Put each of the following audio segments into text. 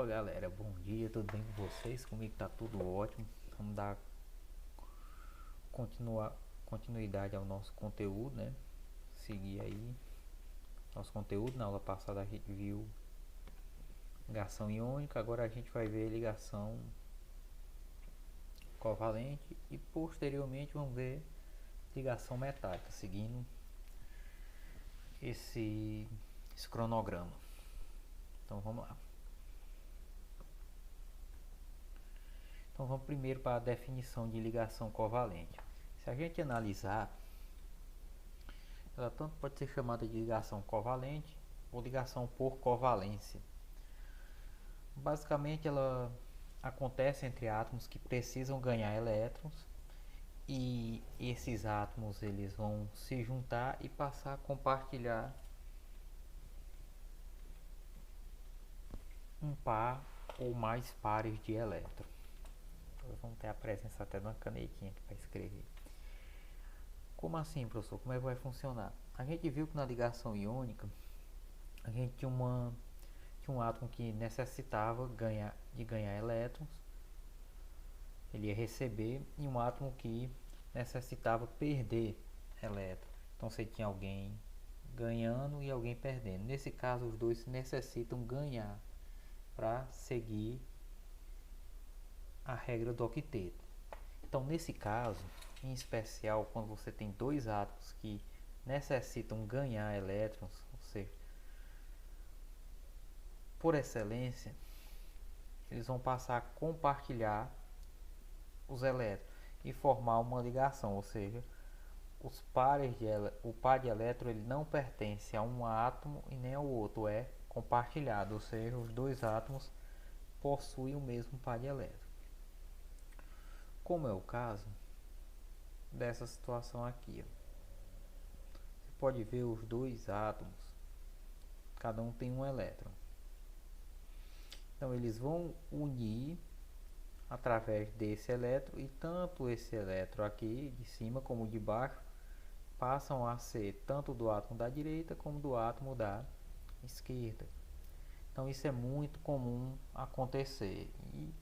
Opa galera, bom dia, tudo bem com vocês? Comigo tá tudo ótimo. Vamos dar continuidade ao nosso conteúdo, né? Seguir aí nosso conteúdo. Na aula passada a gente viu ligação iônica, agora a gente vai ver ligação covalente e posteriormente vamos ver ligação metálica, seguindo esse cronograma. Então vamos lá. Então vamos primeiro para a definição de ligação covalente. Se a gente analisar, ela tanto pode ser chamada de ligação covalente ou ligação por covalência. Basicamente ela acontece entre átomos que precisam ganhar elétrons e esses átomos eles vão se juntar e passar a compartilhar um par ou mais pares de elétrons. Vamos ter a presença até de uma canetinha aqui para escrever. Como assim, professor? Como é que vai funcionar? A gente viu que na ligação iônica a gente tinha um átomo que necessitava de ganhar elétrons, ele ia receber, e um átomo que necessitava perder elétrons. Então você tinha alguém ganhando e alguém perdendo. Nesse caso os dois necessitam ganhar para seguir a regra do octeto. Então nesse caso, em especial quando você tem dois átomos que necessitam ganhar elétrons, ou seja, por excelência, eles vão passar a compartilhar os elétrons e formar uma ligação, ou seja, o par de elétrons ele não pertence a um átomo e nem ao outro, é compartilhado, ou seja, os dois átomos possuem o mesmo par de elétrons. Como é o caso dessa situação aqui, você pode ver os dois átomos, cada um tem um elétron. Então eles vão unir através desse elétron e tanto esse elétron aqui de cima como de baixo passam a ser tanto do átomo da direita como do átomo da esquerda. Então isso é muito comum acontecer. E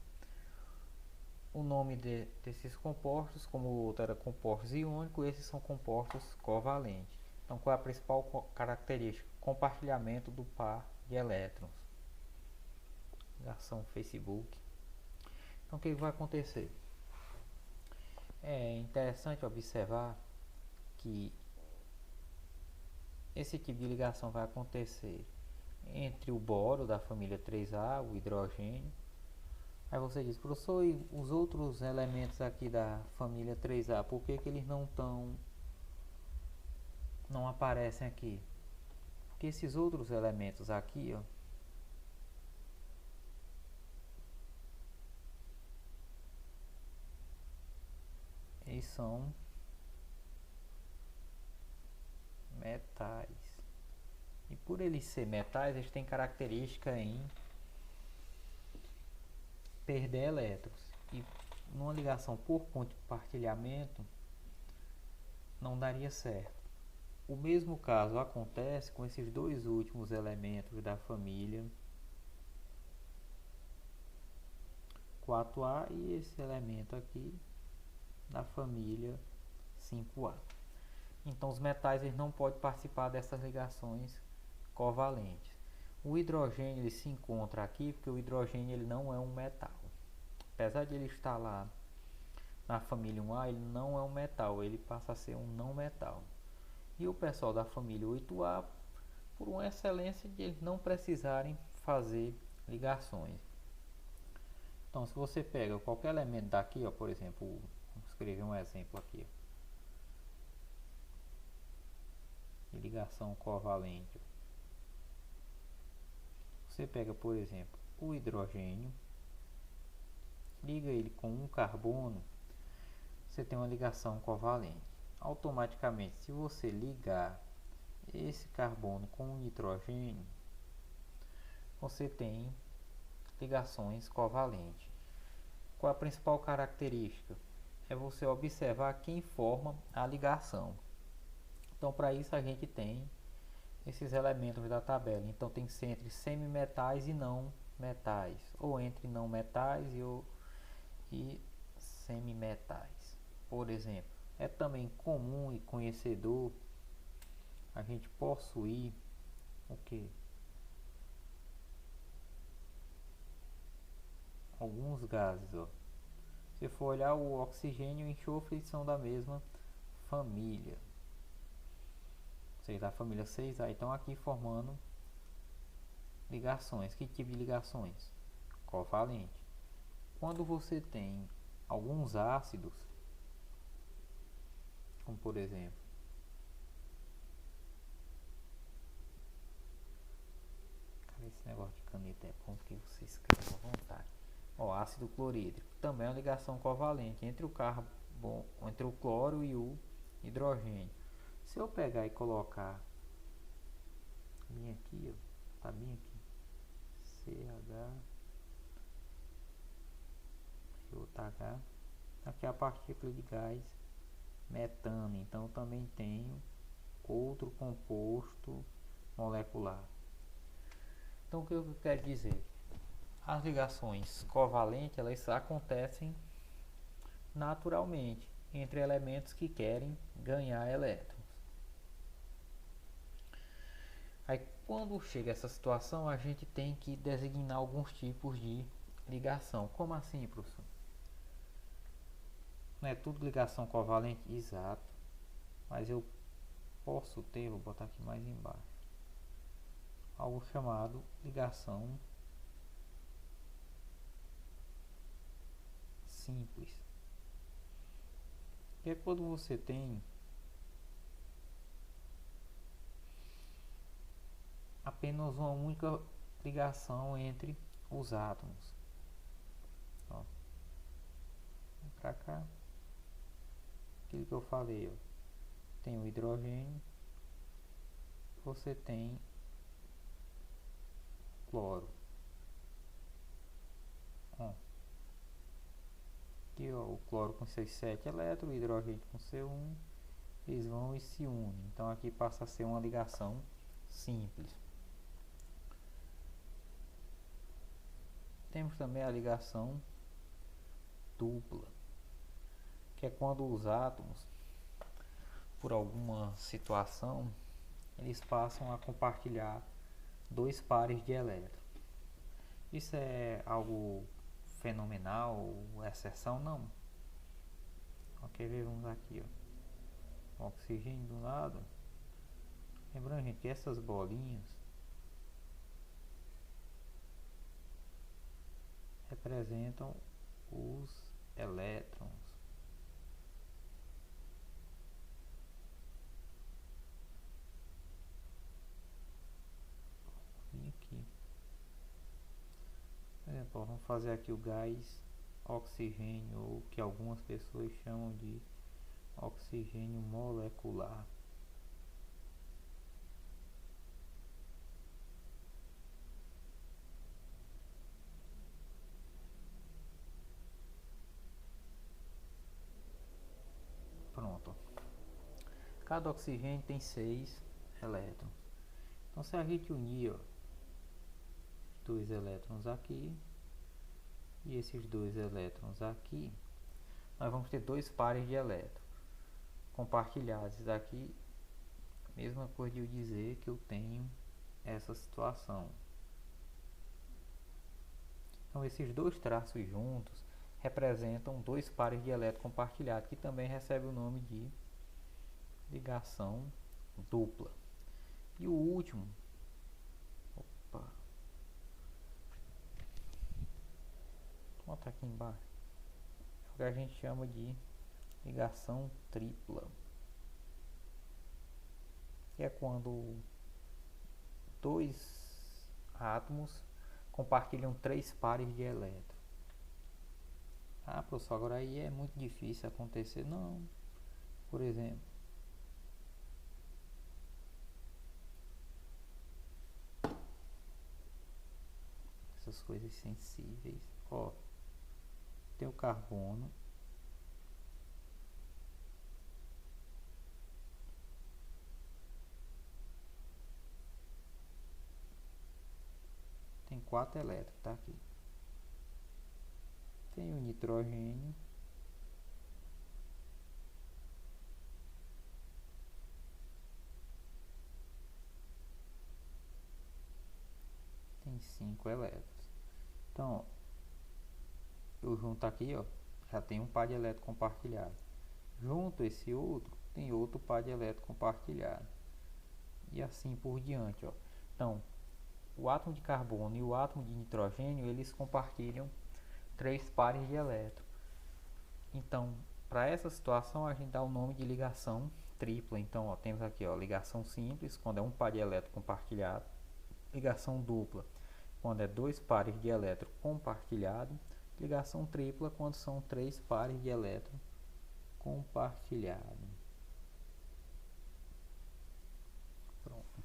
o nome desses compostos, como o outro era compostos iônicos, esses são compostos covalentes. Então qual é a principal característica? Compartilhamento do par de elétrons. Ligação Facebook. Então o que vai acontecer? É interessante observar que esse tipo de ligação vai acontecer entre o boro da família 3A, o hidrogênio. Aí você diz, professor, e os outros elementos aqui da família 3A, por que eles não aparecem aqui? Porque esses outros elementos aqui, ó, eles são metais. E por eles ser metais, eles têm característica em perder elétrons. E numa ligação por compartilhamento, não daria certo. O mesmo caso acontece com esses dois últimos elementos da família 4A e esse elemento aqui da família 5A. Então os metais eles não podem participar dessas ligações covalentes. O hidrogênio ele se encontra aqui porque o hidrogênio ele não é um metal. Apesar de ele estar lá na família 1A, ele não é um metal, ele passa a ser um não metal. E o pessoal da família 8A, por uma excelência de eles não precisarem fazer ligações. Então se você pega qualquer elemento daqui, ó, por exemplo, vou escrever um exemplo aqui, ó, de ligação covalente. Você pega, por exemplo, o hidrogênio, liga ele com um carbono, você tem uma ligação covalente. Automaticamente, se você ligar esse carbono com o nitrogênio, você tem ligações covalentes. Qual a principal característica? É você observar quem forma a ligação. Então, para isso a gente tem esses elementos da tabela. Então, tem que ser entre semimetais e não metais, ou entre não metais e semimetais. Por exemplo, é também comum e conhecedor a gente possuir o que? Alguns gases, ó. Se for olhar, o oxigênio e o enxofre são da mesma família, ou seja, da família 6A. Então aqui formando ligações. Que tipo de ligações? Covalente. Quando você tem alguns ácidos, como por exemplo, esse negócio de caneta é bom que você escreve à vontade. Ó, ácido clorídrico também é uma ligação covalente entre o carbono, entre o cloro e o hidrogênio. Se eu pegar e colocar bem aqui, ó, tá bem aqui, CH JH, aqui é a partícula de gás metano, então também tenho outro composto molecular. Então o que eu quero dizer? As ligações covalentes elas acontecem naturalmente entre elementos que querem ganhar elétrons. Aí quando chega essa situação, a gente tem que designar alguns tipos de ligação. Como assim, professor? Não é tudo ligação covalente? Exato. Mas eu posso ter, vou botar aqui mais embaixo, algo chamado ligação simples. Que é quando você tem apenas uma única ligação entre os átomos. Ó, vem pra cá. Aquilo que eu falei, ó. Tem o hidrogênio, você tem cloro. Ó, aqui ó, o cloro com seus 7 elétrons, o hidrogênio com seu 1, eles vão e se unem. Então aqui passa a ser uma ligação simples. Temos também a ligação dupla, que é quando os átomos, por alguma situação, eles passam a compartilhar dois pares de elétrons. Isso é algo fenomenal, exceção? Não. Ok, vamos aqui, ó. Oxigênio do lado. Lembrando, gente, que essas bolinhas representam os elétrons. Vem aqui. Por exemplo, vamos fazer aqui o gás oxigênio, ou que algumas pessoas chamam de oxigênio molecular. Pronto. Cada oxigênio tem 6 elétrons. Então se a gente unir, ó, dois elétrons aqui e esses dois elétrons aqui, nós vamos ter dois pares de elétrons compartilhados. Aqui, mesma coisa de eu dizer que eu tenho essa situação. Então esses dois traços juntos representam dois pares de elétrons compartilhados, que também recebe o nome de ligação dupla. E o último, opa, vou botar aqui embaixo, é o que a gente chama de ligação tripla, que é quando dois átomos compartilham três pares de elétrons. Ah, professor, agora aí é muito difícil acontecer. Não. Por exemplo, essas coisas sensíveis. Ó, tem o carbono, tem 4 elétrons, tá aqui. Tem o nitrogênio. Tem 5 elétrons. Então, ó, eu junto aqui, ó, já tem um par de elétrons compartilhado. Junto esse outro, tem outro par de elétrons compartilhado. E assim por diante, ó. Então, o átomo de carbono e o átomo de nitrogênio, eles compartilham 3 pares de elétrons. Então, para essa situação, a gente dá o nome de ligação tripla. Então, ó, temos aqui, ó, ligação simples, quando é um par de elétrons compartilhado. Ligação dupla, quando é 2 pares de elétrons compartilhado. Ligação tripla, quando são 3 pares de elétrons compartilhado. Pronto.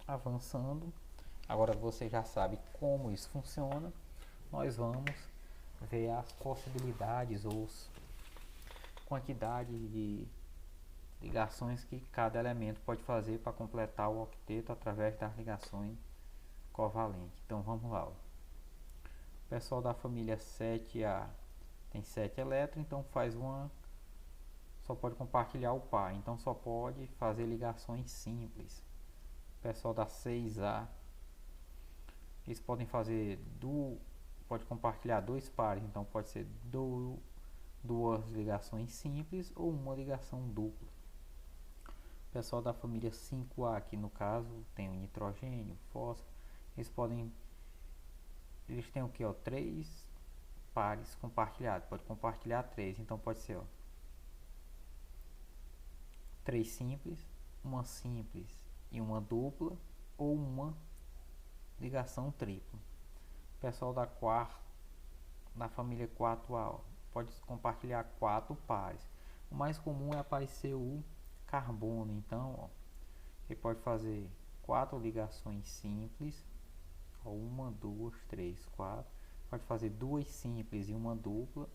Avançando, agora você já sabe como isso funciona. Nós vamos ver as possibilidades ou quantidade de ligações que cada elemento pode fazer para completar o octeto através das ligações covalentes. Então vamos lá. O pessoal da família 7A tem 7 elétrons, então faz só pode compartilhar o par, então só pode fazer ligações simples. O pessoal da 6A, eles podem fazer pode compartilhar 2 pares, então pode ser duas ligações simples ou uma ligação dupla. O pessoal da família 5A, aqui no caso tem o nitrogênio, o fósforo, eles têm o que, ó, 3 pares compartilhados, pode compartilhar 3, então pode ser, ó, 3 simples, uma simples e uma dupla, ou uma ligação tripla. O pessoal da família 4A, ó, pode compartilhar 4 pares. O mais comum é aparecer o carbono, então, ó, ele pode fazer 4 ligações simples, ó, 1, 2, 3, 4. Pode fazer 2 simples e uma dupla,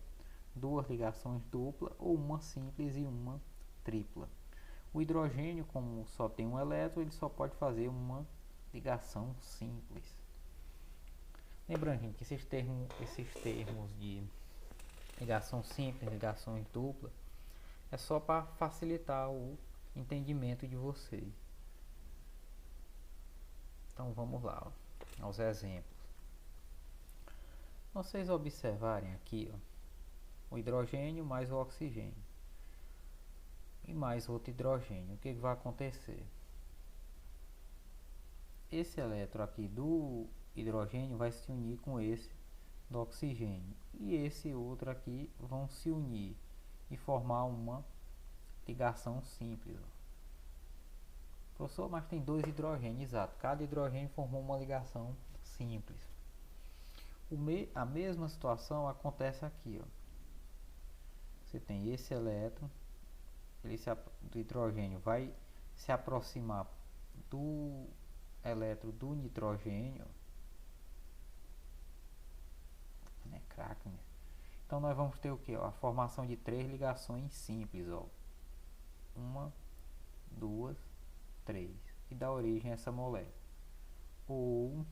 2 ligações dupla ou uma simples e uma tripla. O hidrogênio, como só tem um elétron, ele só pode fazer uma ligação simples. Lembrando, gente, que esses termos de ligação simples, ligações duplas, é só para facilitar o entendimento de vocês. Então vamos lá, ó, aos exemplos. Vocês observarem aqui, ó, o hidrogênio mais o oxigênio e mais outro hidrogênio. O que vai acontecer? Esse elétron aqui do hidrogênio vai se unir com esse do oxigênio e esse outro aqui vão se unir e formar uma ligação simples. Professor, mas tem 2 hidrogênios, exato. Cada hidrogênio formou uma ligação simples. A mesma situação acontece aqui, ó. Você tem esse elétron, do hidrogênio vai se aproximar do elétron do nitrogênio, né, crack, né? Então nós vamos ter o que? A formação de 3 ligações simples, ó. 1, 2, 3, e dá origem a essa molécula. Ou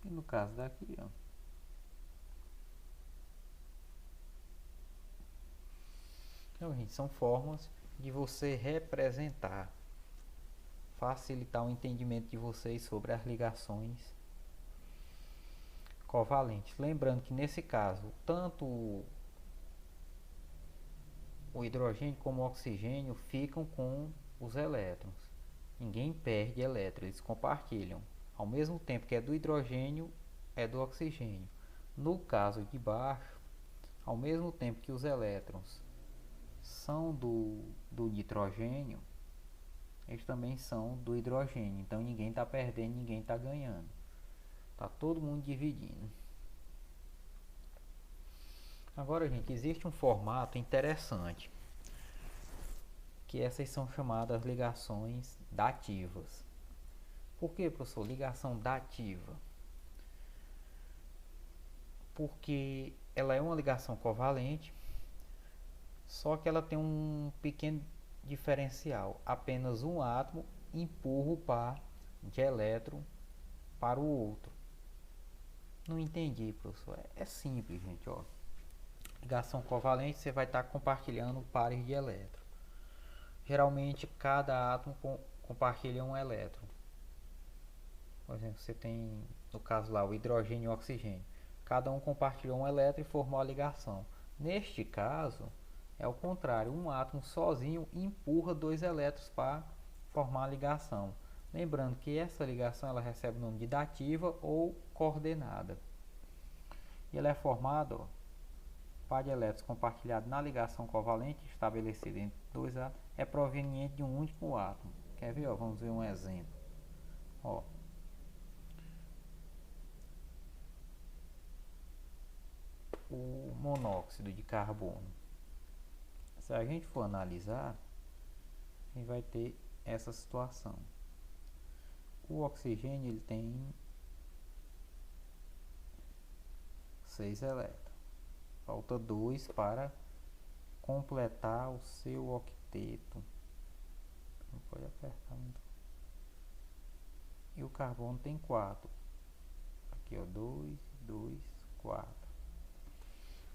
e no caso daqui, ó, então, gente, são formas de você representar, facilitar o entendimento de vocês sobre as ligações covalentes. Lembrando que nesse caso, tanto o hidrogênio como o oxigênio ficam com os elétrons. Ninguém perde elétrons, eles compartilham. Ao mesmo tempo que é do hidrogênio, é do oxigênio. No caso de baixo, ao mesmo tempo que os elétrons são do nitrogênio, eles também são do hidrogênio. Então ninguém está perdendo, ninguém está ganhando. Está todo mundo dividindo. Agora, gente, existe um formato interessante, que essas são chamadas ligações dativas. Por que, professor, ligação dativa? Porque ela é uma ligação covalente, só que ela tem um pequeno diferencial. Apenas um átomo empurra o par de elétron para o outro. Não entendi, professor. É simples, gente. Ó. Ligação covalente, você vai estar compartilhando pares de elétrons. Geralmente, cada átomo compartilha um elétron. Por exemplo, você tem, no caso lá, o hidrogênio e o oxigênio. Cada um compartilhou um elétron e formou a ligação. Neste caso, é o contrário. Um átomo sozinho empurra dois elétrons para formar a ligação. Lembrando que essa ligação ela recebe o nome de dativa ou coordenada. E ela é formada, ó, par de elétrons compartilhado na ligação covalente estabelecida entre dois átomos é proveniente de um único átomo. Quer ver? Ó, vamos ver um exemplo. Ó, o monóxido de carbono. Se a gente for analisar, a gente vai ter essa situação. O oxigênio ele tem 6 elétrons. Falta 2 para completar o seu octeto. Não pode apertar muito. E o carbono tem 4. Aqui, ó, 2, 2, 4.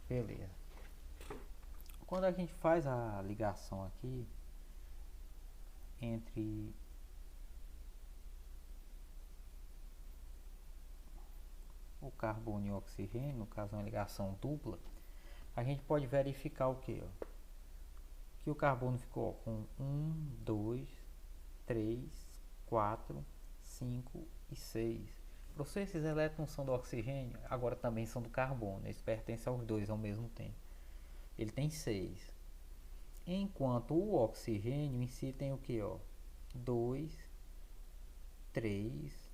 Beleza. Quando a gente faz a ligação aqui entre o carbono e o oxigênio, no caso uma ligação dupla, a gente pode verificar o que? Que o carbono ficou com 1, 2, 3, 4, 5 e 6. Professor, esses elétrons são do oxigênio, agora também são do carbono, eles pertencem aos dois ao mesmo tempo. Ele tem 6. Enquanto o oxigênio em si tem o que? 2, 3,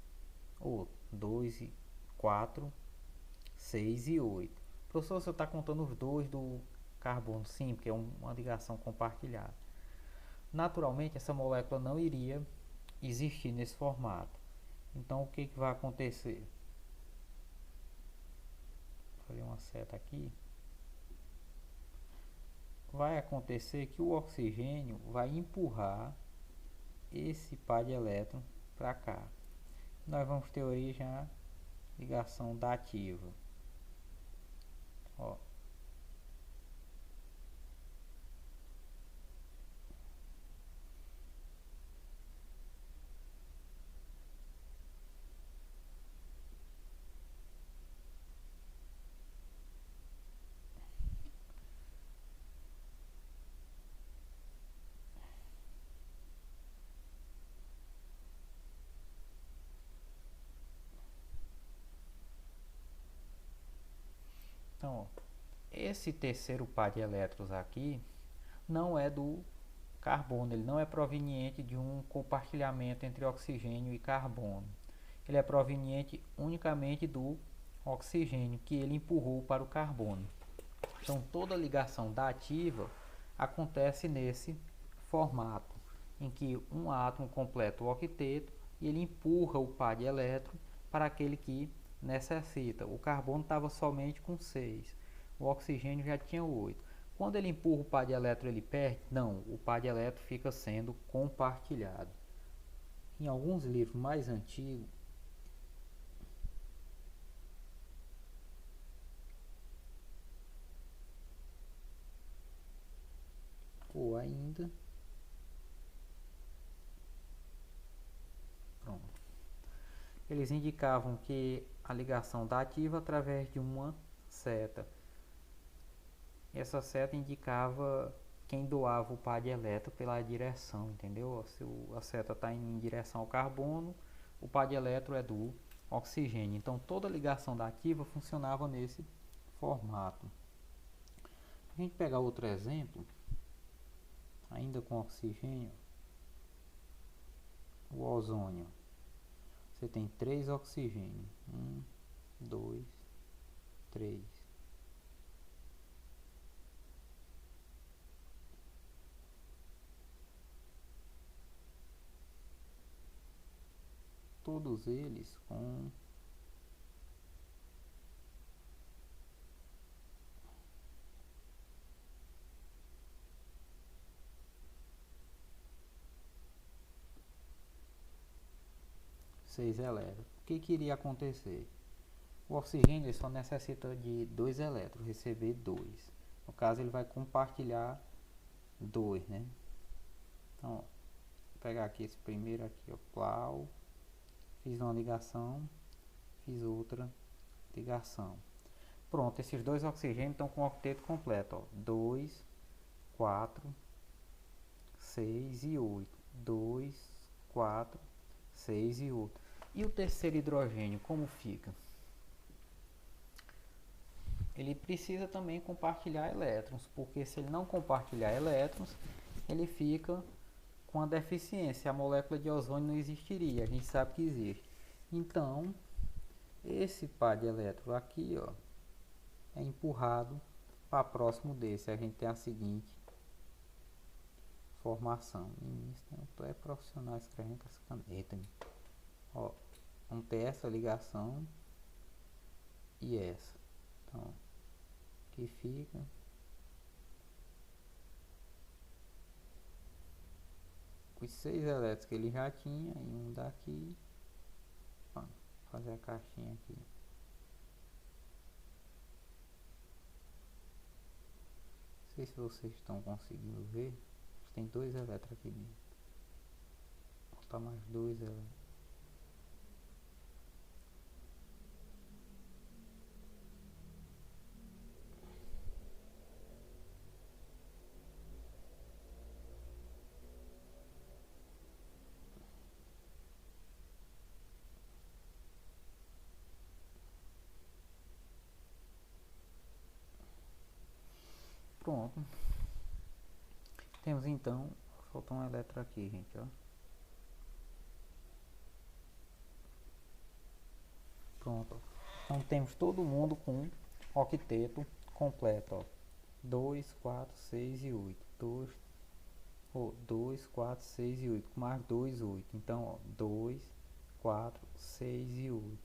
ou 2 e 4, 6 e 8. Professor, você está contando os dois do carbono? Sim, porque é uma ligação compartilhada. Naturalmente, essa molécula não iria existir nesse formato. Então, o que vai acontecer? Vou fazer uma seta aqui. Vai acontecer que o oxigênio vai empurrar esse par de elétron para cá. Nós vamos ter origem a ligação dativa. Ó. Então, ó, esse terceiro par de elétrons aqui não é do carbono, ele não é proveniente de um compartilhamento entre oxigênio e carbono. Ele é proveniente unicamente do oxigênio que ele empurrou para o carbono. Então, toda ligação dativa acontece nesse formato, em que um átomo completa o octeto e ele empurra o par de elétrons para aquele que necessita. O carbono estava somente com 6, o oxigênio já tinha 8. Quando ele empurra o par de elétron, ele perde? Não, o par de elétron fica sendo compartilhado. Em alguns livros mais antigos, ou ainda, pronto, eles indicavam que a ligação dativa através de uma seta. Essa seta indicava quem doava o par de elétron pela direção, entendeu? Se a seta está em direção ao carbono, o par de elétron é do oxigênio. Então toda ligação dativa funcionava nesse formato. A gente pegar outro exemplo, ainda com oxigênio, o ozônio. Você tem 3 oxigênios. 1, 2, 3. Todos eles com 6 elétrons. O que iria acontecer? O oxigênio ele só necessita de 2 elétrons, receber 2. No caso, ele vai compartilhar 2, né? Então, vou pegar aqui esse primeiro aqui, ó, plau, fiz uma ligação, fiz outra ligação. Pronto, esses dois oxigênios estão com o octeto completo, ó, 2, 4, 6 e 8. 2, 4, 6 e 8. E o terceiro hidrogênio, como fica? Ele precisa também compartilhar elétrons, porque se ele não compartilhar elétrons, ele fica com a deficiência. A molécula de ozônio não existiria, a gente sabe que existe. Então, esse par de elétrons aqui, ó, é empurrado para próximo desse. A gente tem a seguinte formação. Tu é profissional escrevendo com essa caneta. Ó, vamos ter essa ligação e essa. Então, aqui fica os 6 elétrons que ele já tinha e um daqui. Vamos fazer a caixinha aqui. Não sei se vocês estão conseguindo ver. Tem 2 elétrons aqui dentro. Vou botar mais 2 elétrons. Pronto. Temos então, faltou um elétron aqui, gente, ó. Pronto. Então temos todo mundo com octeto completo, ó. 2, 4, 6 e 8. 2, 4, 6 e 8. Mais 2, 8. Então, ó, 2, 4, 6 e 8.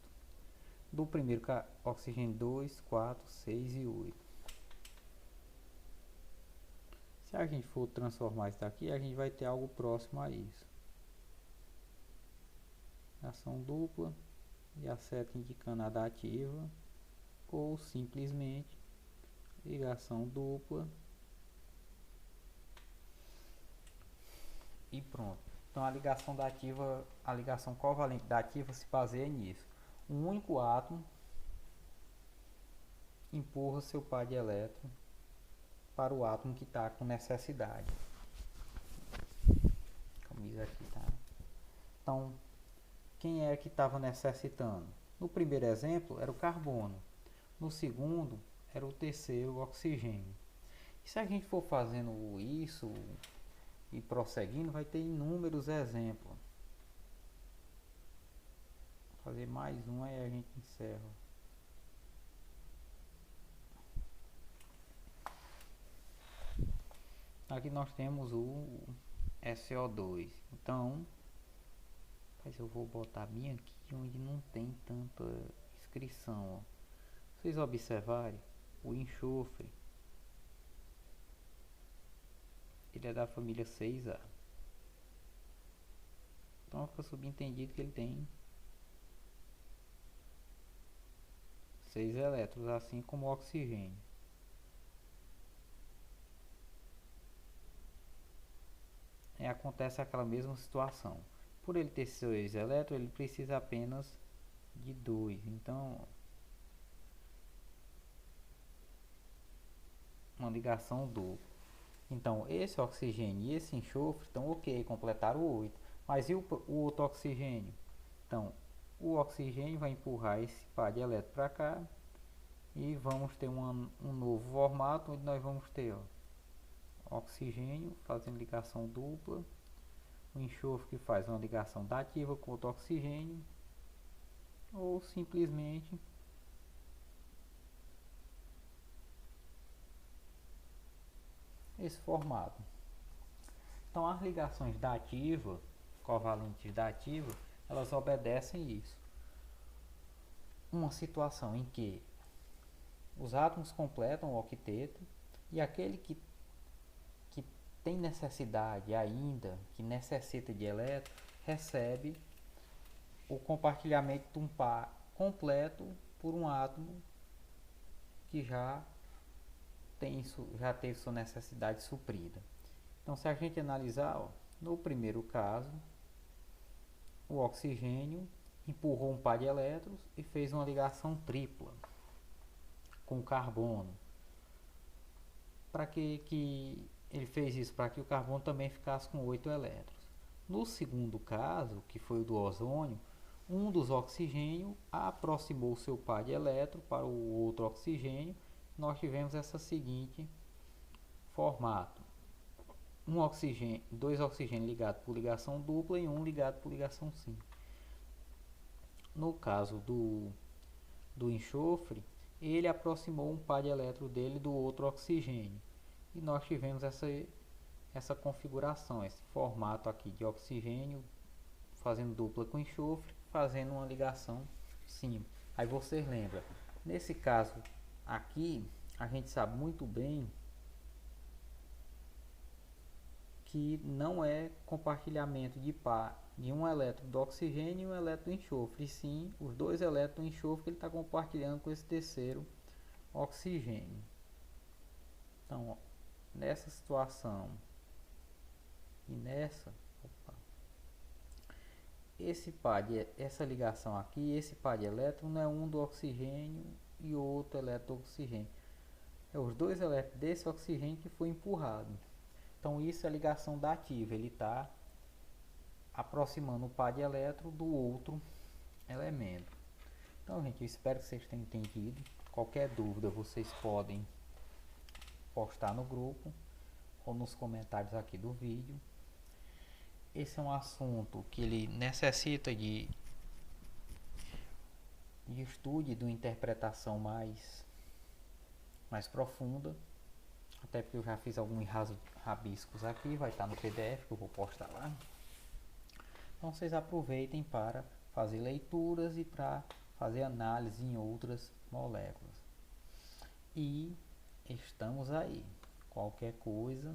Do primeiro oxigênio 2, 4, 6 e 8. Se a gente for transformar isso daqui, a gente vai ter algo próximo a isso. Ação dupla e a seta indicando a dativa, ou simplesmente ligação dupla e pronto. Então a ligação dativa, a ligação covalente dativa se baseia nisso. Um único átomo empurra seu par de elétron para o átomo que está com necessidade. Camisa aqui, tá? Então, quem é que estava necessitando? No primeiro exemplo era o carbono. No segundo era o terceiro, o oxigênio. E se a gente for fazendo isso e prosseguindo, vai ter inúmeros exemplos. Vou fazer mais um aí a gente encerra. Aqui nós temos o SO2. Então, mas eu vou botar bem aqui onde não tem tanta inscrição. Ó. Vocês observarem, o enxofre, ele é da família 6A. Então fica subentendido que ele tem 6 elétrons, assim como o oxigênio. E acontece aquela mesma situação. Por ele ter 6 elétrons, ele precisa apenas de 2. Então, uma ligação dupla. Então, esse oxigênio e esse enxofre estão ok, completaram 8. Mas e o outro oxigênio? Então, o oxigênio vai empurrar esse par de elétrons para cá. E vamos ter um novo formato, onde nós vamos ter oxigênio fazendo ligação dupla. O enxofre que faz uma ligação dativa com outro oxigênio. Ou simplesmente esse formato. Então as ligações dativa, covalentes dativa, elas obedecem isso. Uma situação em que os átomos completam o octeto e aquele que tem necessidade ainda, que necessita de elétron, recebe o compartilhamento de um par completo por um átomo que já teve sua necessidade suprida. Então, se a gente analisar, ó, no primeiro caso, o oxigênio empurrou um par de elétrons e fez uma ligação tripla com o carbono. Para que ele fez isso? Para que o carbono também ficasse com 8 elétrons. No segundo caso, que foi o do ozônio, um dos oxigênios aproximou seu par de elétron para o outro oxigênio. Nós tivemos essa seguinte formato: dois oxigênios ligados por ligação dupla e um ligado por ligação simples. No caso do enxofre, ele aproximou um par de elétrons dele do outro oxigênio. E nós tivemos essa configuração, esse formato aqui de oxigênio fazendo dupla com enxofre, fazendo uma ligação simples. Aí vocês lembram, nesse caso aqui, a gente sabe muito bem que não é compartilhamento de par de um elétron do oxigênio e um elétron do enxofre, e sim os dois elétrons do enxofre que ele está compartilhando com esse terceiro oxigênio. Então, ó, nessa situação e essa ligação aqui, esse par de elétrons não é um do oxigênio e outro elétron do oxigênio, é os dois elétrons desse oxigênio que foi empurrado. Então isso é a ligação dativa, ele está aproximando o par de elétron do outro elemento. Então, gente, eu espero que vocês tenham entendido. Qualquer dúvida vocês podem postar no grupo ou nos comentários aqui do vídeo. Esse é um assunto que ele necessita de estudo e de uma interpretação mais profunda. Até porque eu já fiz alguns rabiscos aqui, vai estar no PDF que eu vou postar lá. Então vocês aproveitem para fazer leituras e para fazer análise em outras moléculas. E estamos aí. Qualquer coisa,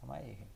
toma aí, gente.